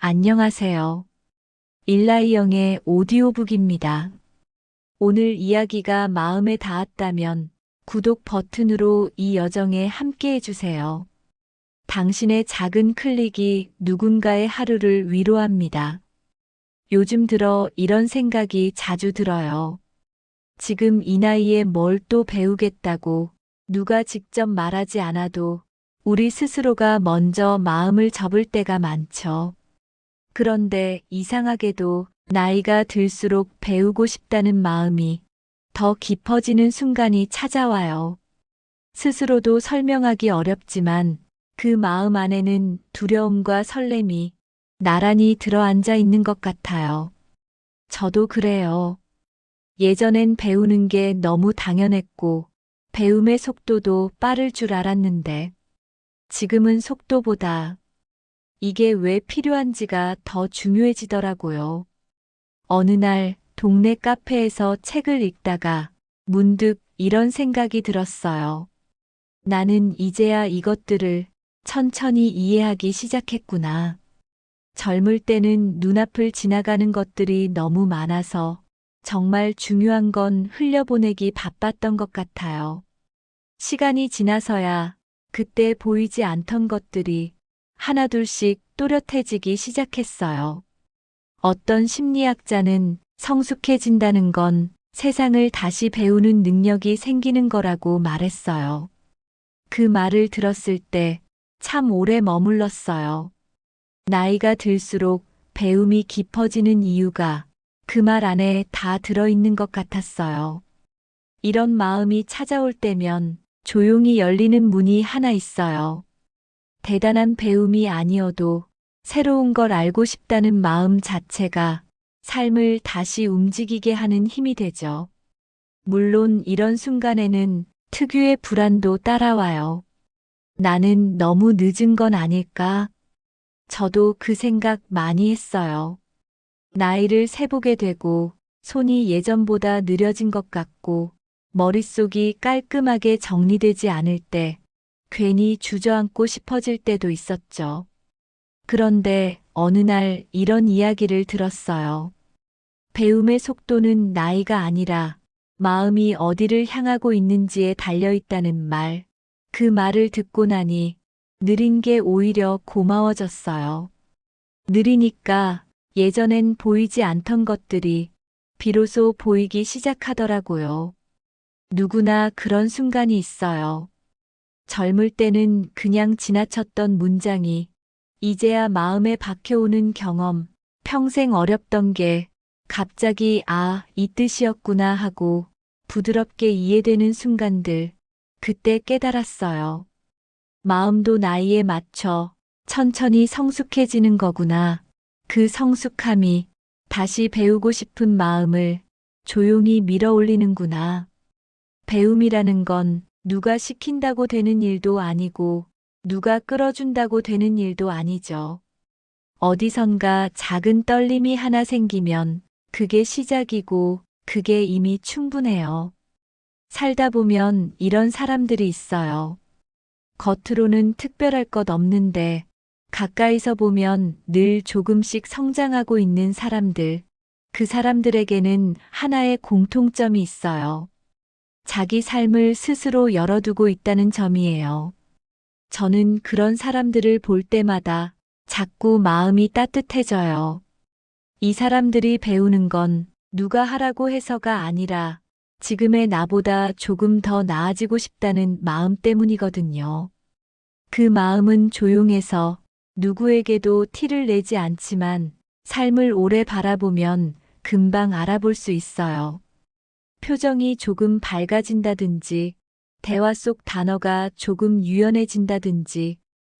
안녕하세요. 일라이영의 오디오북입니다. 오늘 이야기가 마음에 닿았다면 구독 버튼으로 이 여정에 함께 해주세요. 당신의 작은 클릭이 누군가의 하루를 위로합니다. 요즘 들어 이런 생각이 자주 들어요. 지금 이 나이에 뭘 또 배우겠다고 누가 직접 말하지 않아도 우리 스스로가 먼저 마음을 접을 때가 많죠. 그런데 이상하게도 나이가 들수록 배우고 싶다는 마음이 더 깊어지는 순간이 찾아와요. 스스로도 설명하기 어렵지만 그 마음 안에는 두려움과 설렘이 나란히 들어앉아 있는 것 같아요. 저도 그래요. 예전엔 배우는 게 너무 당연했고 배움의 속도도 빠를 줄 알았는데 지금은 속도보다 이게 왜 필요한지가 더 중요해지더라고요. 어느 날 동네 카페에서 책을 읽다가 문득 이런 생각이 들었어요. 나는 이제야 이것들을 천천히 이해하기 시작했구나. 젊을 때는 눈앞을 지나가는 것들이 너무 많아서 정말 중요한 건 흘려보내기 바빴던 것 같아요. 시간이 지나서야 그때 보이지 않던 것들이 하나둘씩 또렷해지기 시작했어요. 어떤 심리학자는 성숙해진다는 건 세상을 다시 배우는 능력이 생기는 거라고 말했어요. 그 말을 들었을 때 참 오래 머물렀어요. 나이가 들수록 배움이 깊어지는 이유가 그 말 안에 다 들어있는 것 같았어요. 이런 마음이 찾아올 때면 조용히 열리는 문이 하나 있어요. 대단한 배움이 아니어도 새로운 걸 알고 싶다는 마음 자체가 삶을 다시 움직이게 하는 힘이 되죠. 물론 이런 순간에는 특유의 불안도 따라와요. 나는 너무 늦은 건 아닐까? 저도 그 생각 많이 했어요. 나이를 세보게 되고 손이 예전보다 느려진 것 같고 머릿속이 깔끔하게 정리되지 않을 때 괜히 주저앉고 싶어질 때도 있었죠. 그런데 어느 날 이런 이야기를 들었어요. 배움의 속도는 나이가 아니라 마음이 어디를 향하고 있는지에 달려 있다는 말. 그 말을 듣고 나니 느린 게 오히려 고마워졌어요. 느리니까 예전엔 보이지 않던 것들이 비로소 보이기 시작하더라고요. 누구나 그런 순간이 있어요. 젊을 때는 그냥 지나쳤던 문장이 이제야 마음에 박혀오는 경험, 평생 어렵던 게 갑자기 이 뜻이었구나 하고 부드럽게 이해되는 순간들, 그때 깨달았어요. 마음도 나이에 맞춰 천천히 성숙해지는 거구나. 그 성숙함이 다시 배우고 싶은 마음을 조용히 밀어 올리는구나. 배움이라는 건 누가 시킨다고 되는 일도 아니고 누가 끌어준다고 되는 일도 아니죠. 어디선가 작은 떨림이 하나 생기면 그게 시작이고 그게 이미 충분해요. 살다 보면 이런 사람들이 있어요. 겉으로는 특별할 것 없는데 가까이서 보면 늘 조금씩 성장하고 있는 사람들. 그 사람들에게는 하나의 공통점이 있어요. 자기 삶을 스스로 열어두고 있다는 점이에요. 저는 그런 사람들을 볼 때마다 자꾸 마음이 따뜻해져요. 이 사람들이 배우는 건 누가 하라고 해서가 아니라 지금의 나보다 조금 더 나아지고 싶다는 마음 때문이거든요. 그 마음은 조용해서 누구에게도 티를 내지 않지만 삶을 오래 바라보면 금방 알아볼 수 있어요. 표정이 조금 밝아진다든지, 대화 속 단어가 조금 유연해진다든지,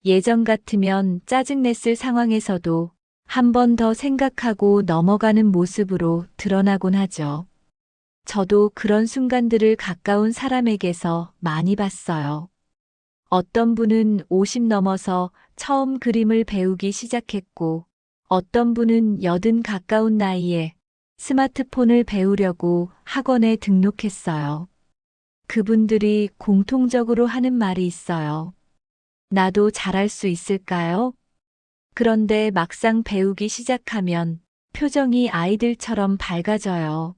예전 같으면 짜증냈을 상황에서도 한 번 더 생각하고 넘어가는 모습으로 드러나곤 하죠. 저도 그런 순간들을 가까운 사람에게서 많이 봤어요. 어떤 분은 50 넘어서 처음 그림을 배우기 시작했고, 어떤 분은 80 가까운 나이에 스마트폰을 배우려고 학원에 등록했어요. 그분들이 공통적으로 하는 말이 있어요. 나도 잘할 수 있을까요? 그런데 막상 배우기 시작하면 표정이 아이들처럼 밝아져요.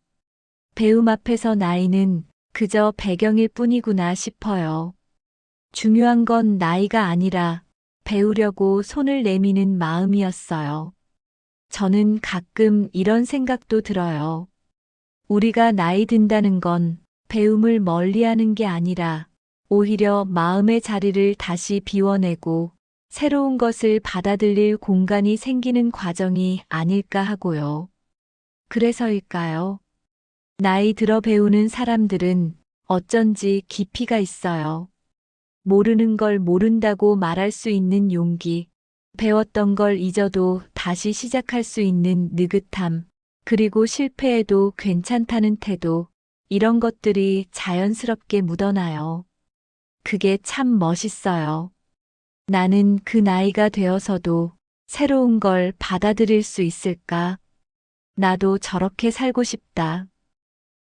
배움 앞에서 나이는 그저 배경일 뿐이구나 싶어요. 중요한 건 나이가 아니라 배우려고 손을 내미는 마음이었어요. 저는 가끔 이런 생각도 들어요. 우리가 나이 든다는 건 배움을 멀리하는 게 아니라 오히려 마음의 자리를 다시 비워내고 새로운 것을 받아들일 공간이 생기는 과정이 아닐까 하고요. 그래서일까요? 나이 들어 배우는 사람들은 어쩐지 깊이가 있어요. 모르는 걸 모른다고 말할 수 있는 용기, 배웠던 걸 잊어도 다시 시작할 수 있는 느긋함, 그리고 실패해도 괜찮다는 태도, 이런 것들이 자연스럽게 묻어나요. 그게 참 멋있어요. 나는 그 나이가 되어서도 새로운 걸 받아들일 수 있을까? 나도 저렇게 살고 싶다.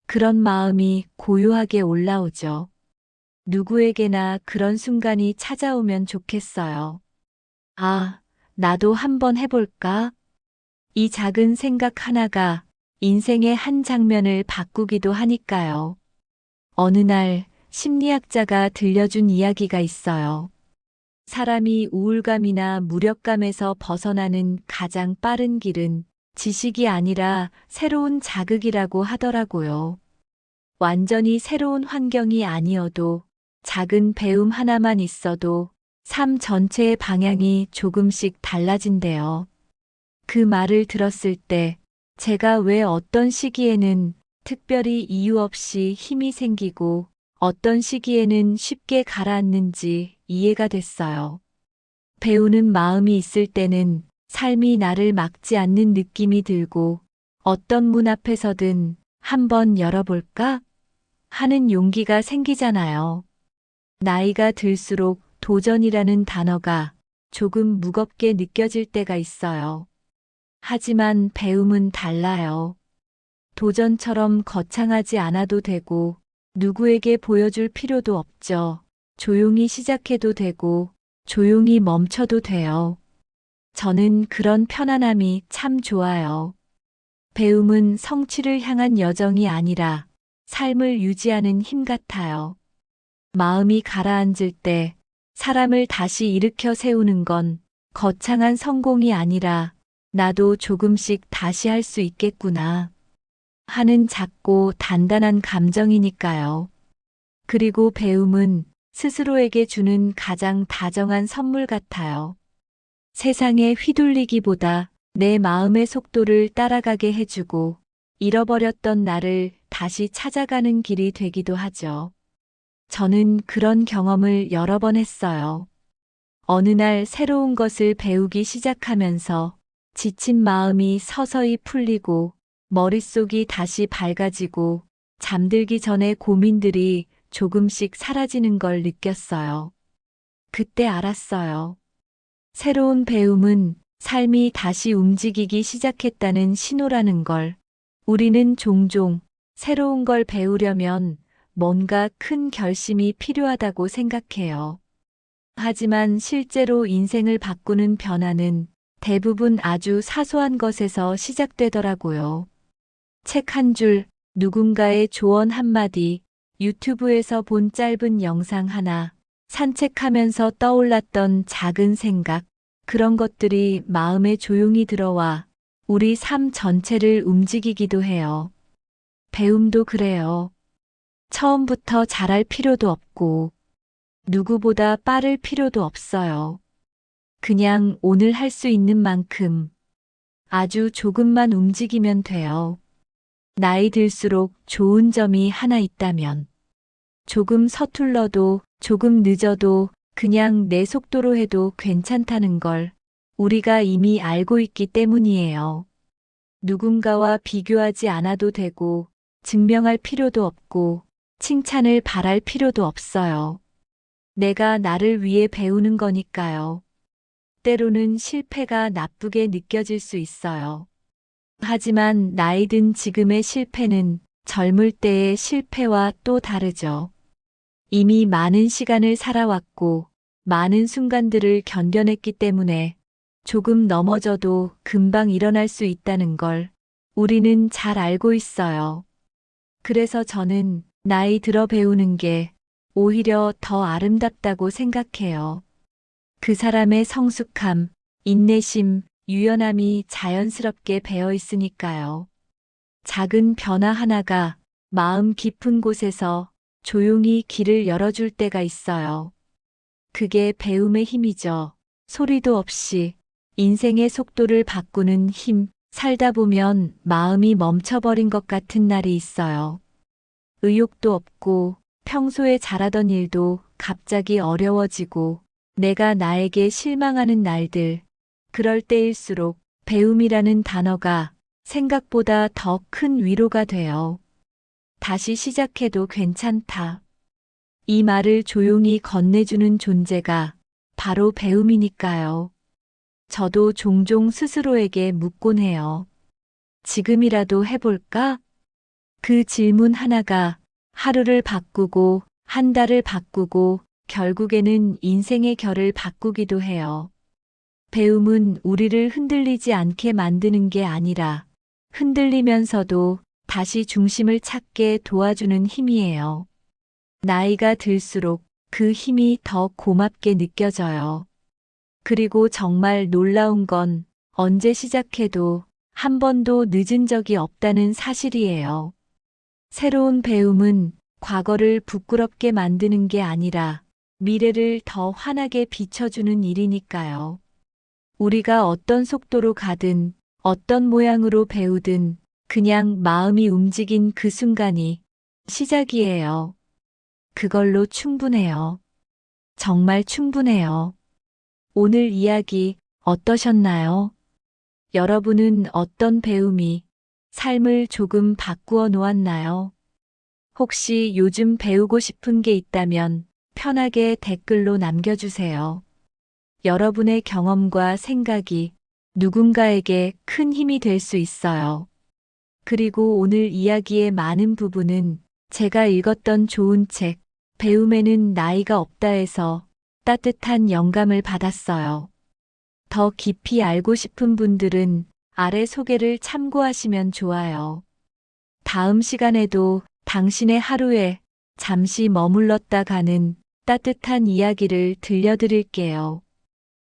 그런 마음이 고요하게 올라오죠. 누구에게나 그런 순간이 찾아오면 좋겠어요. 아, 나도 한번 해볼까? 이 작은 생각 하나가 인생의 한 장면을 바꾸기도 하니까요. 어느 날 심리학자가 들려준 이야기가 있어요. 사람이 우울감이나 무력감에서 벗어나는 가장 빠른 길은 지식이 아니라 새로운 자극이라고 하더라고요. 완전히 새로운 환경이 아니어도 작은 배움 하나만 있어도 삶 전체의 방향이 조금씩 달라진대요. 그 말을 들었을 때 제가 왜 어떤 시기에는 특별히 이유 없이 힘이 생기고 어떤 시기에는 쉽게 가라앉는지 이해가 됐어요. 배우는 마음이 있을 때는 삶이 나를 막지 않는 느낌이 들고 어떤 문 앞에서든 한번 열어볼까? 하는 용기가 생기잖아요. 나이가 들수록 도전이라는 단어가 조금 무겁게 느껴질 때가 있어요. 하지만 배움은 달라요. 도전처럼 거창하지 않아도 되고 누구에게 보여줄 필요도 없죠. 조용히 시작해도 되고 조용히 멈춰도 돼요. 저는 그런 편안함이 참 좋아요. 배움은 성취를 향한 여정이 아니라 삶을 유지하는 힘 같아요. 마음이 가라앉을 때 사람을 다시 일으켜 세우는 건 거창한 성공이 아니라 나도 조금씩 다시 할 수 있겠구나 하는 작고 단단한 감정이니까요. 그리고 배움은 스스로에게 주는 가장 다정한 선물 같아요. 세상에 휘둘리기보다 내 마음의 속도를 따라가게 해주고 잃어버렸던 나를 다시 찾아가는 길이 되기도 하죠. 저는 그런 경험을 여러 번 했어요. 어느 날 새로운 것을 배우기 시작하면서 지친 마음이 서서히 풀리고 머릿속이 다시 밝아지고 잠들기 전에 고민들이 조금씩 사라지는 걸 느꼈어요. 그때 알았어요. 새로운 배움은 삶이 다시 움직이기 시작했다는 신호라는 걸. 우리는 종종 새로운 걸 배우려면 뭔가 큰 결심이 필요하다고 생각해요. 하지만 실제로 인생을 바꾸는 변화는 대부분 아주 사소한 것에서 시작되더라고요. 책 한 줄, 누군가의 조언 한마디, 유튜브에서 본 짧은 영상 하나, 산책하면서 떠올랐던 작은 생각, 그런 것들이 마음에 조용히 들어와 우리 삶 전체를 움직이기도 해요. 배움도 그래요. 처음부터 잘할 필요도 없고, 누구보다 빠를 필요도 없어요. 그냥 오늘 할 수 있는 만큼 아주 조금만 움직이면 돼요. 나이 들수록 좋은 점이 하나 있다면 조금 서툴러도 조금 늦어도 그냥 내 속도로 해도 괜찮다는 걸 우리가 이미 알고 있기 때문이에요. 누군가와 비교하지 않아도 되고 증명할 필요도 없고 칭찬을 바랄 필요도 없어요. 내가 나를 위해 배우는 거니까요. 때로는 실패가 나쁘게 느껴질 수 있어요. 하지만 나이 든 지금의 실패는 젊을 때의 실패와 또 다르죠. 이미 많은 시간을 살아왔고 많은 순간들을 견뎌냈기 때문에 조금 넘어져도 금방 일어날 수 있다는 걸 우리는 잘 알고 있어요. 그래서 저는 나이 들어 배우는 게 오히려 더 아름답다고 생각해요. 그 사람의 성숙함, 인내심, 유연함이 자연스럽게 배어 있으니까요. 작은 변화 하나가 마음 깊은 곳에서 조용히 길을 열어줄 때가 있어요. 그게 배움의 힘이죠. 소리도 없이 인생의 속도를 바꾸는 힘, 살다 보면 마음이 멈춰버린 것 같은 날이 있어요. 의욕도 없고 평소에 잘하던 일도 갑자기 어려워지고 내가 나에게 실망하는 날들, 그럴 때일수록 배움이라는 단어가 생각보다 더 큰 위로가 돼요. 다시 시작해도 괜찮다. 이 말을 조용히 건네주는 존재가 바로 배움이니까요. 저도 종종 스스로에게 묻곤 해요. 지금이라도 해볼까? 그 질문 하나가 하루를 바꾸고 한 달을 바꾸고 결국에는 인생의 결을 바꾸기도 해요. 배움은 우리를 흔들리지 않게 만드는 게 아니라 흔들리면서도 다시 중심을 찾게 도와주는 힘이에요. 나이가 들수록 그 힘이 더 고맙게 느껴져요. 그리고 정말 놀라운 건 언제 시작해도 한 번도 늦은 적이 없다는 사실이에요. 새로운 배움은 과거를 부끄럽게 만드는 게 아니라 미래를 더 환하게 비춰주는 일이니까요. 우리가 어떤 속도로 가든 어떤 모양으로 배우든 그냥 마음이 움직인 그 순간이 시작이에요. 그걸로 충분해요. 정말 충분해요. 오늘 이야기 어떠셨나요? 여러분은 어떤 배움이 삶을 조금 바꾸어 놓았나요? 혹시 요즘 배우고 싶은 게 있다면 편하게 댓글로 남겨주세요. 여러분의 경험과 생각이 누군가에게 큰 힘이 될 수 있어요. 그리고 오늘 이야기의 많은 부분은 제가 읽었던 좋은 책, 배움에는 나이가 없다에서 따뜻한 영감을 받았어요. 더 깊이 알고 싶은 분들은 아래 소개를 참고하시면 좋아요. 다음 시간에도 당신의 하루에 잠시 머물렀다 가는 따뜻한 이야기를 들려드릴게요.